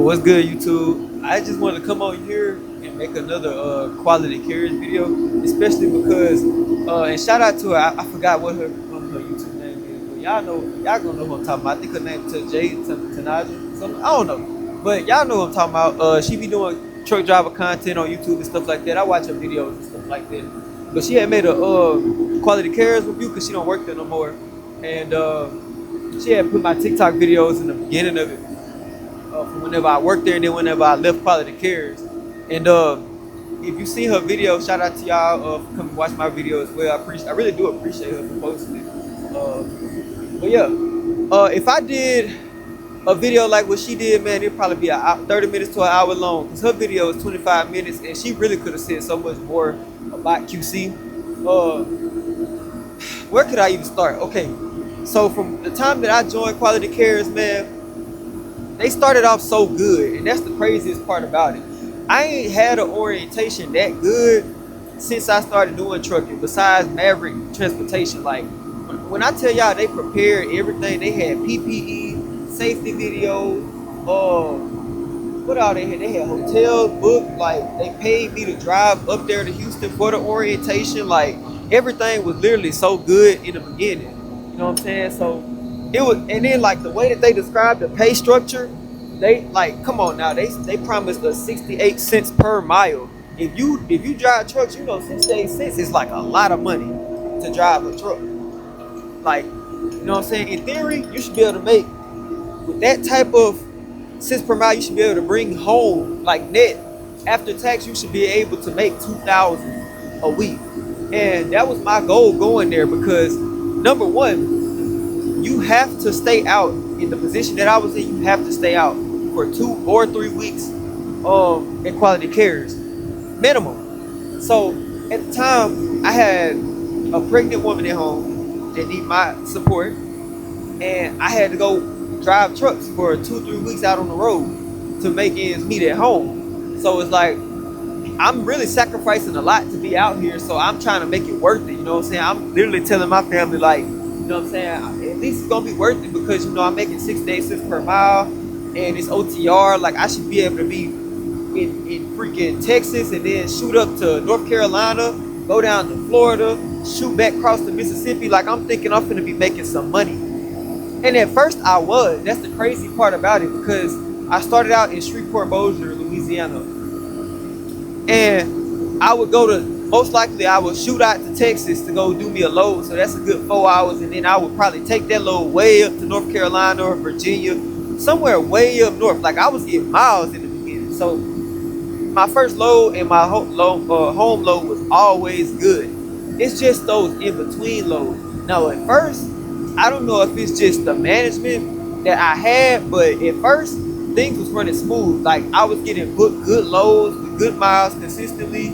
What's good, YouTube? I just wanted to come on here and make another quality carriers video, especially because and shout out to her. I forgot what her YouTube name is, but y'all gonna know who I'm talking about. I think her name is tajae, something. I don't know, but y'all know who I'm talking about. She be doing truck driver content on YouTube and stuff like that. I watch her videos and stuff like that. But she had made a quality carriers review because she don't work there no more, and she had put my TikTok videos in the beginning of it. From whenever I worked there and then whenever I left Quality Cares. And if you see her video, shout out to y'all for coming watch my video as well. I really do appreciate her for posting it. But yeah, if I did a video like what she did, man, it'd probably be 30 minutes to an hour long. Because her video is 25 minutes and she really could have said so much more about QC. Where could I even start? Okay, so from the time that I joined Quality Cares, man, they started off so good, and that's the craziest part about it. I ain't had an orientation that good since I started doing trucking, besides Maverick Transportation. Like, when I tell y'all they prepared everything, they had PPE, safety videos, what all they had? They had hotels booked, like, they paid me to drive up there to Houston for the orientation. Like, everything was literally so good in the beginning. You know what I'm saying? So, it was, and then like the way that they described the pay structure, they like, come on now, they promised us 68 cents per mile. If you drive trucks, you know 68 cents is like a lot of money to drive a truck. Like, you know what I'm saying? In theory, you should be able to make, with that type of cents per mile, you should be able to bring home, like net, after tax, you should be able to make 2,000 a week. And that was my goal going there because, number one, you have to stay out in the position that I was in. You have to stay out for 2 or 3 weeks in Quality Cares minimum. So at the time, I had a pregnant woman at home that need my support, and I had to go drive trucks for 2-3 weeks out on the road to make ends meet at home. So it's like, I'm really sacrificing a lot to be out here, so I'm trying to make it worth it. You know what I'm saying? I'm literally telling my family, like, you know what I'm saying, at least it's gonna be worth it because, you know, I'm making 68 cents per mile and it's OTR. Like, I should be able to be in freaking Texas and then shoot up to North Carolina, go down to Florida, shoot back across to Mississippi. Like, I'm thinking I'm gonna be making some money. And at first I was. That's the crazy part about it, because I started out in Shreveport, Bossier, Louisiana. And I would go to, most likely I would shoot out to Texas to go do me a load, so that's a good 4 hours, and then I would probably take that load way up to North Carolina or Virginia, somewhere way up north. Like, I was getting miles in the beginning. So my first load and my home load was always good. It's just those in between loads. Now at first, I don't know if it's just the management that I had, but at first things was running smooth. Like, I was getting booked good loads with good miles consistently.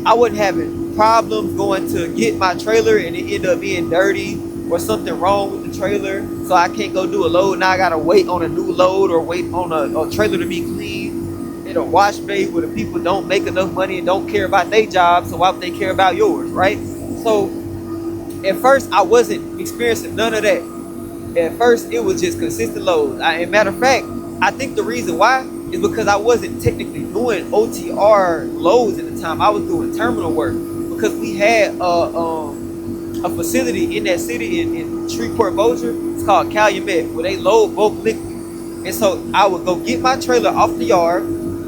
I wasn't having problems going to get my trailer and it ended up being dirty or something wrong with the trailer, so I can't go do a load. Now I gotta wait on a new load or wait on a trailer to be clean in a wash bay where the people don't make enough money and don't care about their job, so why would they care about yours, right? So at first I wasn't experiencing none of that. At first it was just consistent loads. As a matter of fact, I think the reason why is because I wasn't technically doing OTR loads at the time. I was doing terminal work because we had a facility in that city in Shreveport, Bossier. It's called Calumet, where they load bulk liquid. And so I would go get my trailer off the yard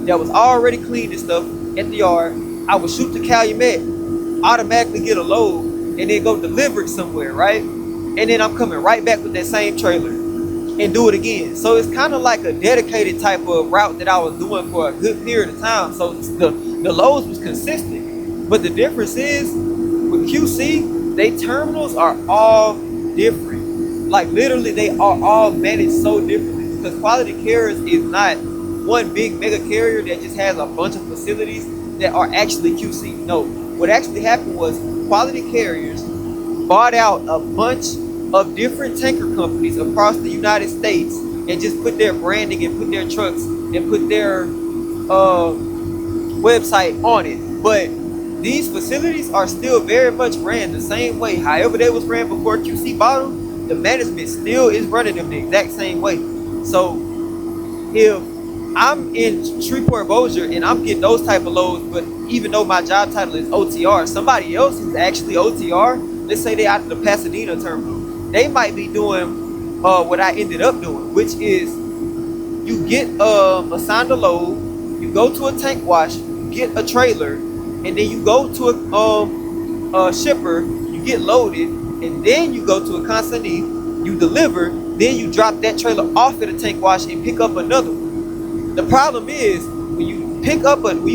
that was already cleaned and stuff at the yard. I would shoot to Calumet, automatically get a load, and then go deliver it somewhere, right? And then I'm coming right back with that same trailer and do it again. So it's kind of like a dedicated type of route that I was doing for a good period of time. So the loads was consistent. But the difference is, with QC, they terminals are all different. Like, literally, they are all managed so differently, because Quality Carriers is not one big mega carrier that just has a bunch of facilities that are actually QC. No, what actually happened was Quality Carriers bought out a bunch of different tanker companies across the United States and just put their branding and put their trucks and put their website on it. But these facilities are still very much ran the same way. However they was ran before QC bought them, the management still is running them the exact same way. So if I'm in Shreveport Bossier and I'm getting those type of loads, but even though my job title is OTR, somebody else who's actually OTR, let's say they out of the Pasadena terminal, they might be doing what I ended up doing, which is you get assigned a load, you go to a tank wash, you get a trailer, and then you go to a shipper, you get loaded, and then you go to a consignee, you deliver, then you drop that trailer off at a tank wash and pick up another one. The problem is when you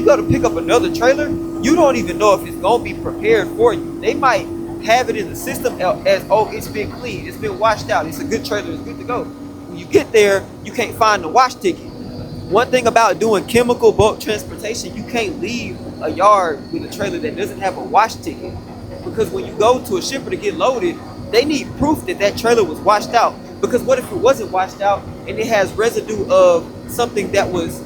go to pick up another trailer, you don't even know if it's gonna be prepared for you. They might have it in the system as, oh, it's been cleaned, it's been washed out, it's a good trailer, it's good to go. When you get there, you can't find the wash ticket. One thing about doing chemical bulk transportation, you can't leave a yard with a trailer that doesn't have a wash ticket. Because when you go to a shipper to get loaded, they need proof that that trailer was washed out. Because what if it wasn't washed out and it has residue of something that was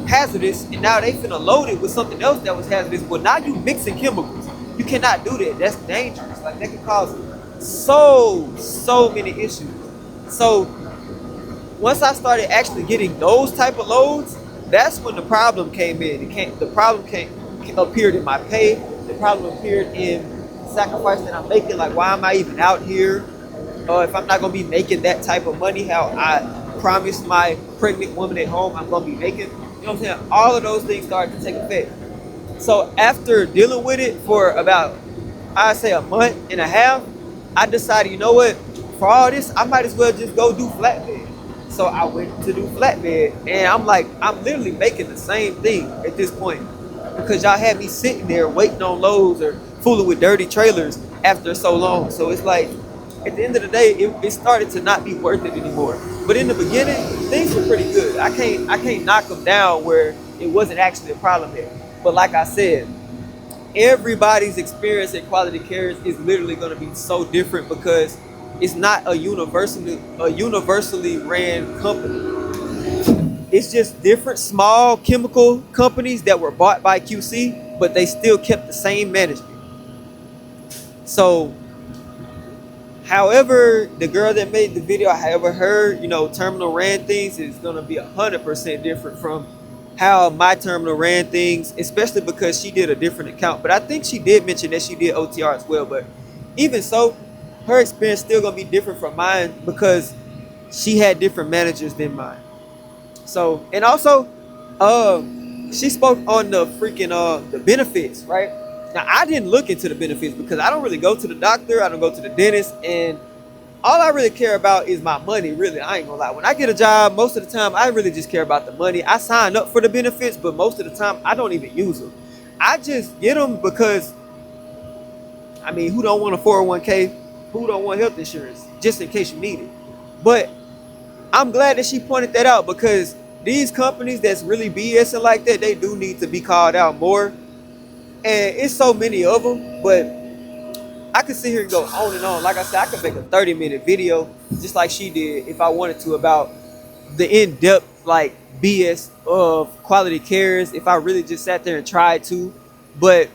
hazardous, and now they finna load it with something else that was hazardous? Well, now you mixing chemicals. You cannot do that. That's dangerous. Like, that can cause so many issues. So once I started actually getting those type of loads, that's when the problem came in. The problem appeared in my pay. The problem appeared in the sacrifice that I'm making. Like, why am I even out here? If I'm not gonna be making that type of money, how I promised my pregnant woman at home I'm gonna be making. You know what I'm saying? All of those things started to take effect. So after dealing with it for about, I'd say, a month and a half, I decided, you know what? For all this, I might as well just go do flatbed. So I went to do flatbed, and I'm like, I'm literally making the same thing at this point, because y'all had me sitting there waiting on loads or fooling with dirty trailers after so long. So it's like, at the end of the day, it started to not be worth it anymore. But in the beginning, things were pretty good. I can't knock them down where it wasn't actually a problem there. But like I said, everybody's experience at Quality Cares is literally going to be so different, because it's not a universally ran company. It's just different small chemical companies that were bought by QC, but they still kept the same management. So however the girl that made the video, however her, terminal ran things, is going to be 100% different from how my terminal ran things, especially because she did a different account. But I think she did mention that she did OTR as well. But even so, her experience still going to be different from mine, because she had different managers than mine. So, and also, she spoke on the freaking the benefits, right? Now, I didn't look into the benefits because I don't really go to the doctor, I don't go to the dentist, and all I really care about is my money, really. I ain't gonna lie. When I get a job, most of the time, I really just care about the money. I sign up for the benefits, but most of the time, I don't even use them. I just get them because, I mean, who don't want a 401k? Who don't want health insurance? Just in case you need it. But I'm glad that she pointed that out, because these companies that's really BSing like that, they do need to be called out more. And it's so many of them, but I could sit here and go on and on. Like I said, I could make a 30-minute video just like she did if I wanted to, about the in-depth like BS of Quality Cares, if I really just sat there and tried to. But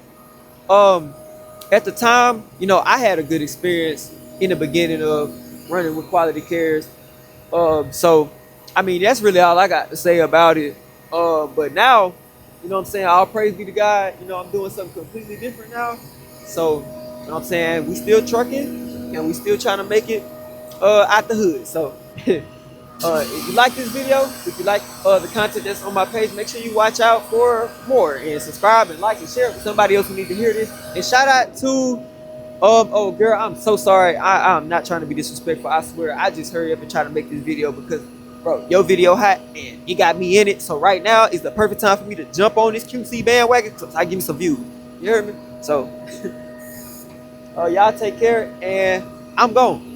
at the time, I had a good experience in the beginning of running with Quality Cares. So I mean, that's really all I got to say about it. But now, what I'm saying, all praise be to God, I'm doing something completely different now. So, what I'm saying, we still trucking and we still trying to make it out the hood. So if you like this video, if you like the content that's on my page, make sure you watch out for more, and subscribe and like and share it with somebody else who needs to hear this. And shout out to oh girl, I'm so sorry, I'm not trying to be disrespectful, I swear. I just hurry up and try to make this video because, bro, your video hot and it got me in it. So right now is the perfect time for me to jump on this QC bandwagon, because I give me some views. You heard me? So y'all take care, and I'm gone.